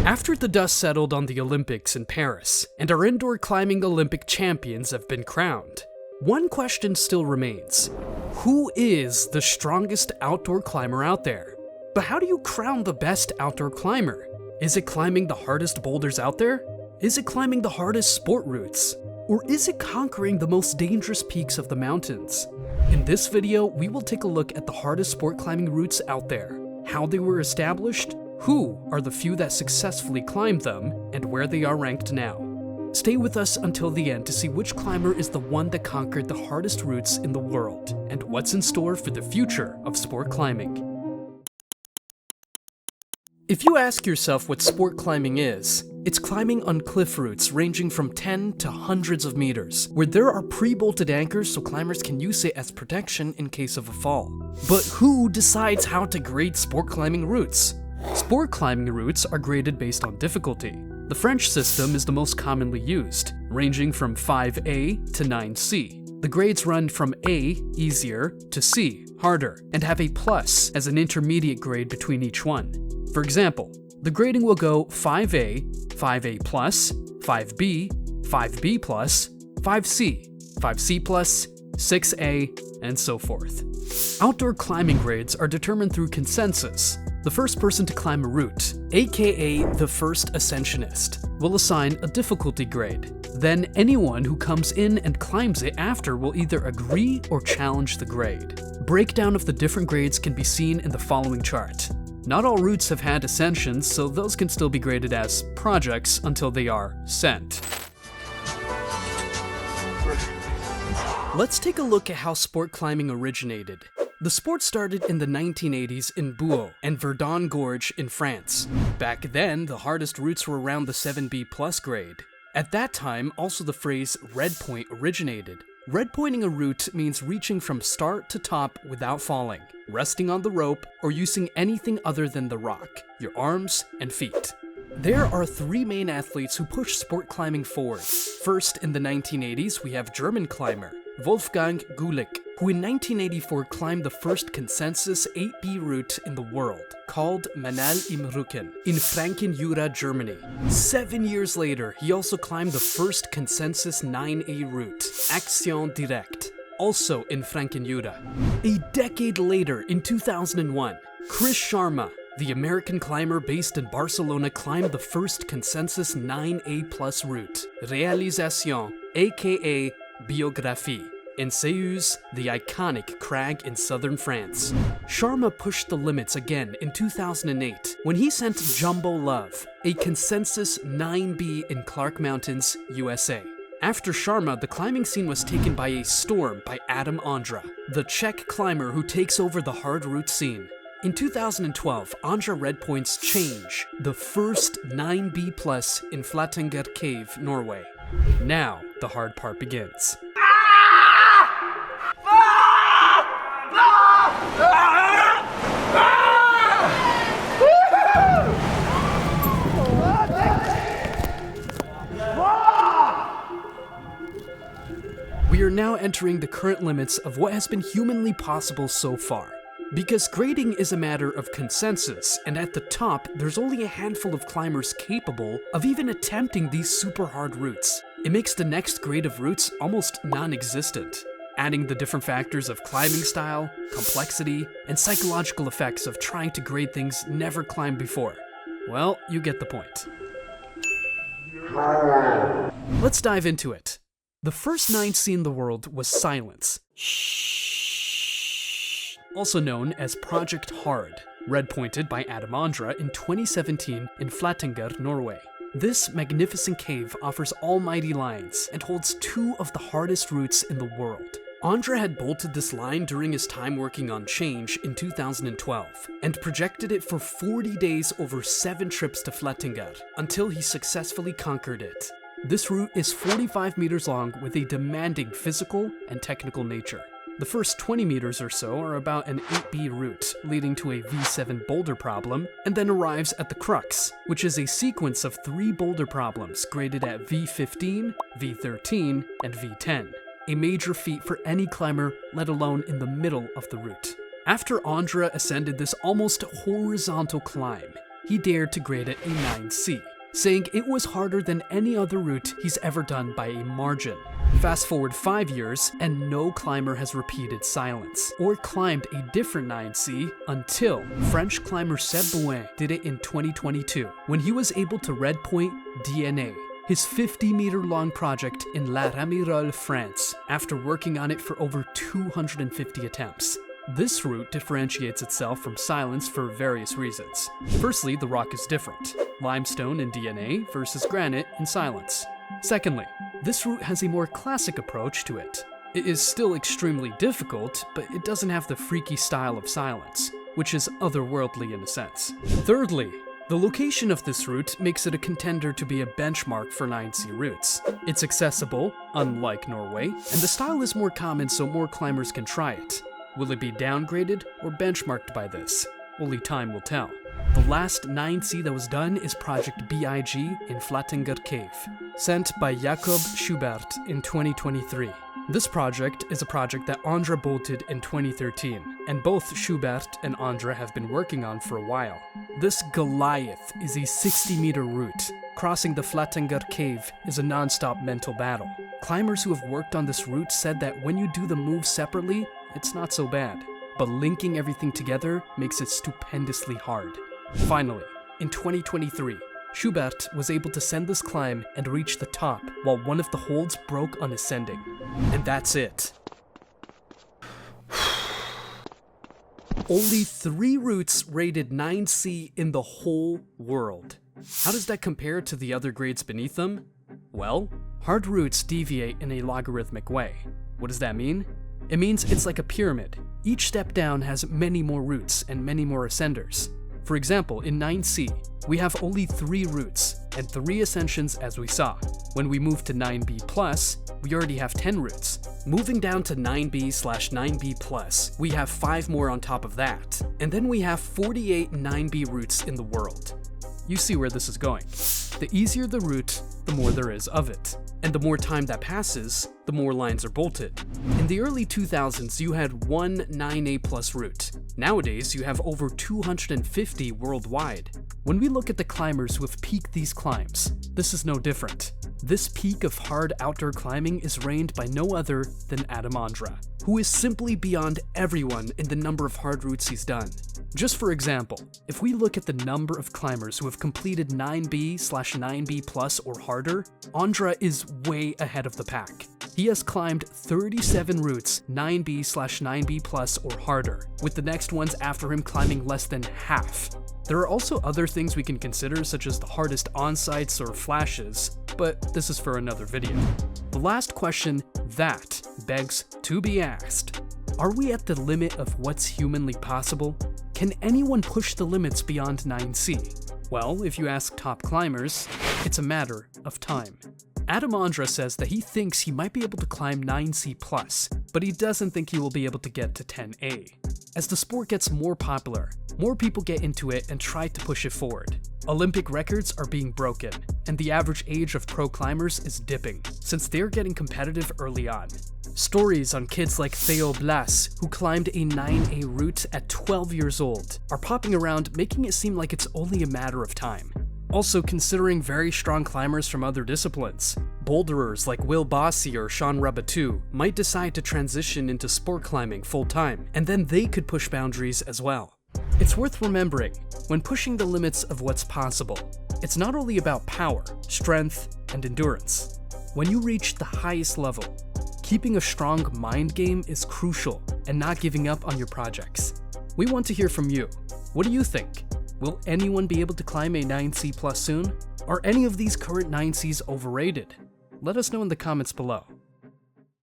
After the dust settled on the Olympics in Paris, and our indoor climbing Olympic champions have been crowned, one question still remains. Who is the strongest outdoor climber out there? But how do you crown the best outdoor climber? Is it climbing the hardest boulders out there? Is it climbing the hardest sport routes? Or is it conquering the most dangerous peaks of the mountains? In this video, we will take a look at the hardest sport climbing routes out there, how they were established, who are the few that successfully climbed them, and where they are ranked now. Stay with us until the end to see which climber is the one that conquered the hardest routes in the world, and what's in store for the future of sport climbing. If you ask yourself what sport climbing is, it's climbing on cliff routes ranging from 10 to hundreds of meters, where there are pre-bolted anchors so climbers can use it as protection in case of a fall. But who decides how to grade sport climbing routes? Sport climbing routes are graded based on difficulty. The French system is the most commonly used, ranging from 5A to 9C. The grades run from A, easier, to C, harder, and have a plus as an intermediate grade between each one. For example, the grading will go 5A, 5A+, 5B, 5B+, 5C, 5C+, 6A, and so forth. Outdoor climbing grades are determined through consensus. The first person to climb a route, aka the first ascensionist, will assign a difficulty grade. Then anyone who comes in and climbs it after will either agree or challenge the grade. Breakdown of the different grades can be seen in the following chart. Not all routes have had ascensions, so those can still be graded as projects until they are sent. Let's take a look at how sport climbing originated. The sport started in the 1980s in Boueux and Verdun Gorge in France. Back then, the hardest routes were around the 7B+ grade. At that time, also the phrase red point originated. Red pointing a route means reaching from start to top without falling, resting on the rope, or using anything other than the rock, your arms and feet. There are three main athletes who push sport climbing forward. First, in the 1980s, we have German climber Wolfgang Gulick, who in 1984 climbed the first consensus 8B route in the world, called Manal im Rücken, in Franken-Jura, Germany. 7 years later, he also climbed the first consensus 9A route, Action Direct, also in Franken-Jura. A decade later, in 2001, Chris Sharma, the American climber based in Barcelona, climbed the first consensus 9A+ route, Réalisation, aka Biographie, in Seuze, the iconic crag in southern France. Sharma pushed the limits again in 2008 when he sent Jumbo Love, a consensus 9B in Clark Mountains, USA. After Sharma, the climbing scene was taken by a storm by Adam Ondra, the Czech climber who takes over the hard route scene. In 2012, Ondra red points Change, the first 9B+ in Flattinger Cave, Norway. Now, the hard part begins. We are now entering the current limits of what has been humanly possible so far. Because grading is a matter of consensus, and at the top, there's only a handful of climbers capable of even attempting these super hard routes. It makes the next grade of routes almost non-existent, adding the different factors of climbing style, complexity, and psychological effects of trying to grade things never climbed before. Well, you get the point. Let's dive into it. The first 9C in the world was Silence, also known as Project Hard, red pointed by Adam Ondra in 2017 in Flattinger, Norway. This magnificent cave offers almighty lines and holds two of the hardest routes in the world. Ondra had bolted this line during his time working on Change in 2012 and projected it for 40 days over 7 trips to Flattinger until he successfully conquered it. This route is 45 meters long with a demanding physical and technical nature. The first 20 meters or so are about an 8B route, leading to a V7 boulder problem, and then arrives at the crux, which is a sequence of 3 boulder problems graded at V15, V13, and V10. A major feat for any climber, let alone in the middle of the route. After Ondra ascended this almost horizontal climb, he dared to grade it a 9C, saying it was harder than any other route he's ever done by a margin. Fast forward 5 years, and no climber has repeated Silence, or climbed a different 9C until French climber Seb Bouin did it in 2022, when he was able to red point DNA, his 50-meter-long project in La Ramyrole, France, after working on it for over 250 attempts. This route differentiates itself from Silence for various reasons. Firstly, the rock is different. Limestone in DNA versus granite in Silence. Secondly, this route has a more classic approach to it. It is still extremely difficult, but it doesn't have the freaky style of Silence, which is otherworldly in a sense. Thirdly, the location of this route makes it a contender to be a benchmark for 9C routes. It's accessible, unlike Norway, and the style is more common so more climbers can try it. Will it be downgraded or benchmarked by this? Only time will tell. The last 9C that was done is Project B.I.G. in Flattinger Cave, sent by Jakob Schubert in 2023. This project is a project that Ondra bolted in 2013, and both Schubert and Ondra have been working on for a while. This Goliath is a 60-meter route. Crossing the Flattinger Cave is a non-stop mental battle. Climbers who have worked on this route said that when you do the moves separately, it's not so bad, but linking everything together makes it stupendously hard. Finally, in 2023, Schubert was able to send this climb and reach the top while one of the holds broke on ascending. And that's it. Only 3 routes rated 9C in the whole world. How does that compare to the other grades beneath them? Well, hard routes deviate in a logarithmic way. What does that mean? It means it's like a pyramid. Each step down has many more routes and many more ascenders. For example, in 9C, we have only 3 routes and 3 ascensions as we saw. When we move to 9B+, we already have 10 routes. Moving down to 9B/9B+, we have 5 more on top of that. And then we have 48 9B routes in the world. You see where this is going. The easier the route, the more there is of it. And the more time that passes, the more lines are bolted. In the early 2000s, you had one 9A+ route. Nowadays, you have over 250 worldwide. When we look at the climbers who have peaked these climbs, this is no different. This peak of hard outdoor climbing is reigned by no other than Adam Ondra, who is simply beyond everyone in the number of hard routes he's done. Just for example, if we look at the number of climbers who have completed 9B/9B+ or harder, Ondra is way ahead of the pack. He has climbed 37 routes 9B/9B+ or harder, with the next ones after him climbing less than half. There are also other things we can consider, such as the hardest on-sites or flashes, but this is for another video. The last question that begs to be asked: are we at the limit of what's humanly possible? Can anyone push the limits beyond 9C? Well, if you ask top climbers, it's a matter of time. Adam Ondra says that he thinks he might be able to climb 9C+, but he doesn't think he will be able to get to 10A. As the sport gets more popular, more people get into it and try to push it forward. Olympic records are being broken, and the average age of pro climbers is dipping, since they're getting competitive early on. Stories on kids like Theo Blas, who climbed a 9A route at 12 years old, are popping around, making it seem like it's only a matter of time. Also considering very strong climbers from other disciplines. Boulderers like Will Bossy or Sean Rabatou might decide to transition into sport climbing full-time, and then they could push boundaries as well. It's worth remembering, when pushing the limits of what's possible, it's not only about power, strength, and endurance. When you reach the highest level, keeping a strong mind game is crucial, and not giving up on your projects. We want to hear from you. What do you think? Will anyone be able to climb a 9C+ soon? Are any of these current 9Cs overrated? Let us know in the comments below.